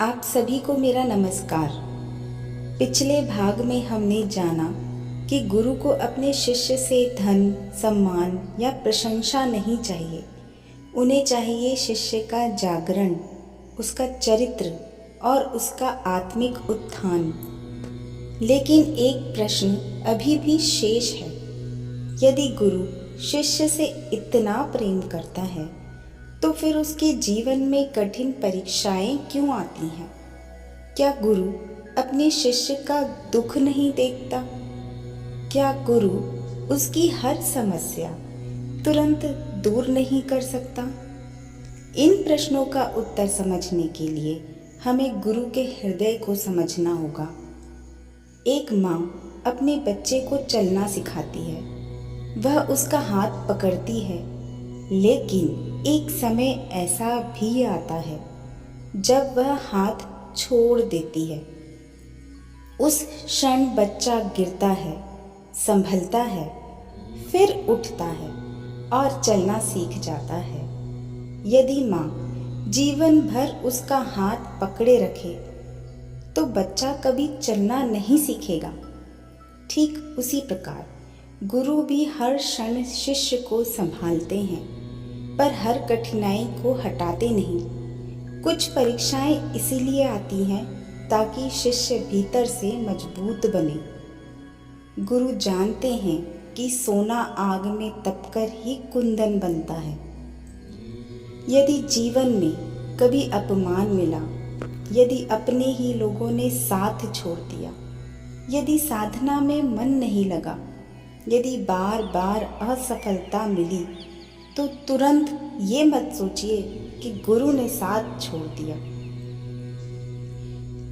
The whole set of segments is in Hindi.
आप सभी को मेरा नमस्कार। पिछले भाग में हमने जाना कि गुरु को अपने शिष्य से धन, सम्मान या प्रशंसा नहीं चाहिए। उन्हें चाहिए शिष्य का जागरण, उसका चरित्र और उसका आत्मिक उत्थान। लेकिन एक प्रश्न अभी भी शेष है। यदि गुरु शिष्य से इतना प्रेम करता है तो फिर उसके जीवन में कठिन परीक्षाएं क्यों आती हैं? क्या गुरु अपने शिष्य का दुख नहीं देखता? क्या गुरु उसकी हर समस्या तुरंत दूर नहीं कर सकता? इन प्रश्नों का उत्तर समझने के लिए हमें गुरु के हृदय को समझना होगा। एक माँ अपने बच्चे को चलना सिखाती है, वह उसका हाथ पकड़ती है, लेकिन एक समय ऐसा भी आता है जब वह हाथ छोड़ देती है। उस क्षण बच्चा गिरता है, संभलता है, फिर उठता है और चलना सीख जाता है। यदि माँ जीवन भर उसका हाथ पकड़े रखे तो बच्चा कभी चलना नहीं सीखेगा। ठीक उसी प्रकार गुरु भी हर क्षण शिष्य को संभालते हैं, पर हर कठिनाई को हटाते नहीं। कुछ परीक्षाएं इसीलिए आती हैं ताकि शिष्य भीतर से मजबूत बने। गुरु जानते हैं कि सोना आग में तपकर ही कुंदन बनता है। यदि जीवन में कभी अपमान मिला, यदि अपने ही लोगों ने साथ छोड़ दिया, यदि साधना में मन नहीं लगा, यदि बार बार असफलता मिली, तो तुरंत ये मत सोचिए कि गुरु ने साथ छोड़ दिया।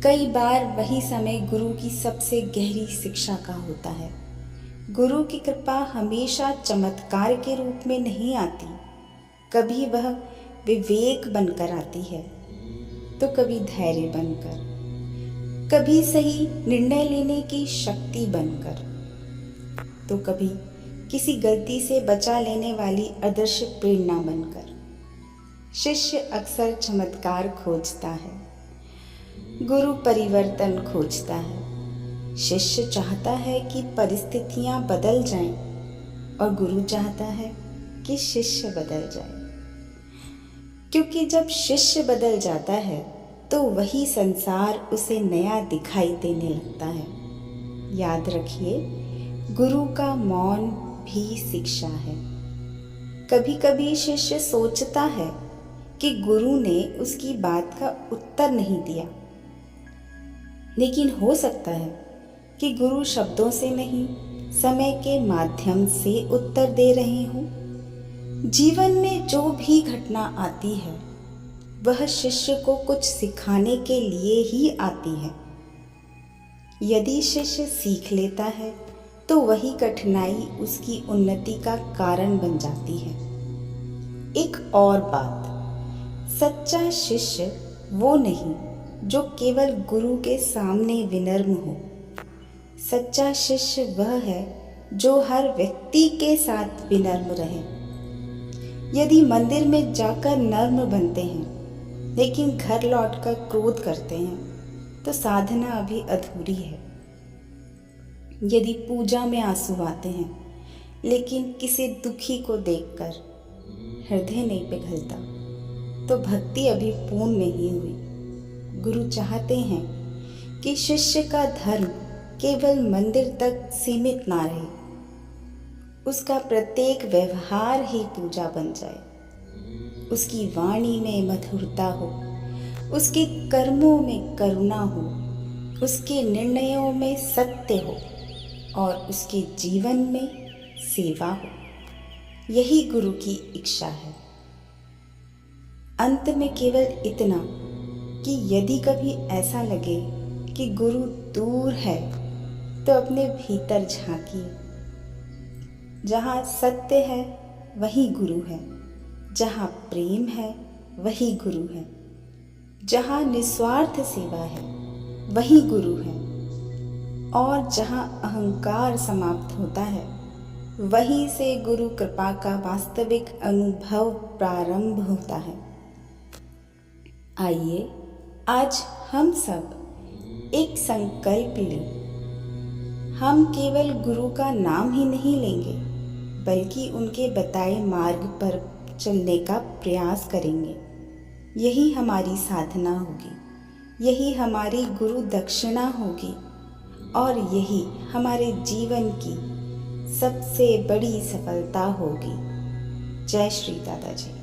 कई बार वही समय गुरु की सबसे गहरी शिक्षा का होता है। गुरु की कृपा हमेशा चमत्कार के रूप में नहीं आती। कभी वह विवेक बनकर आती है, तो कभी धैर्य बनकर, कभी सही निर्णय लेने की शक्ति बनकर, तो कभी किसी गलती से बचा लेने वाली आदर्श प्रेरणा बनकर। शिष्य अक्सर चमत्कार खोजता है, गुरु परिवर्तन खोजता है। शिष्य चाहता है कि परिस्थितियां बदल जाएं और गुरु चाहता है कि शिष्य बदल जाए। क्योंकि जब शिष्य बदल जाता है तो वही संसार उसे नया दिखाई देने लगता है। याद रखिए, गुरु का मौन भी शिक्षा है। कभी कभी शिष्य सोचता है कि गुरु ने उसकी बात का उत्तर नहीं दिया, लेकिन हो सकता है कि गुरु शब्दों से नहीं, समय के माध्यम से उत्तर दे रहे हों। जीवन में जो भी घटना आती है वह शिष्य को कुछ सिखाने के लिए ही आती है। यदि शिष्य सीख लेता है तो वही कठिनाई उसकी उन्नति का कारण बन जाती है। एक और बात, सच्चा शिष्य वो नहीं जो केवल गुरु के सामने विनम्र हो। सच्चा शिष्य वह है जो हर व्यक्ति के साथ विनम्र रहे। यदि मंदिर में जाकर नम्र बनते हैं लेकिन घर लौटकर क्रोध करते हैं तो साधना अभी अधूरी है। यदि पूजा में आंसू आते हैं लेकिन किसी दुखी को देखकर हृदय नहीं पिघलता तो भक्ति अभी पूर्ण नहीं हुई। गुरु चाहते हैं कि शिष्य का धर्म केवल मंदिर तक सीमित ना रहे, उसका प्रत्येक व्यवहार ही पूजा बन जाए। उसकी वाणी में मधुरता हो, उसके कर्मों में करुणा हो, उसके निर्णयों में सत्य हो और उसके जीवन में सेवा हो। यही गुरु की इच्छा है। अंत में केवल इतना कि यदि कभी ऐसा लगे कि गुरु दूर है तो अपने भीतर झांकिए। जहाँ सत्य है वही गुरु है, जहाँ प्रेम है वही गुरु है, जहाँ निस्वार्थ सेवा है वही गुरु है, और जहाँ अहंकार समाप्त होता है वहीं से गुरु कृपा का वास्तविक अनुभव प्रारंभ होता है। आइए आज हम सब एक संकल्प लें। हम केवल गुरु का नाम ही नहीं लेंगे, बल्कि उनके बताए मार्ग पर चलने का प्रयास करेंगे। यही हमारी साधना होगी, यही हमारी गुरु दक्षिणा होगी और यही हमारे जीवन की सबसे बड़ी सफलता होगी। जय श्री दादाजी।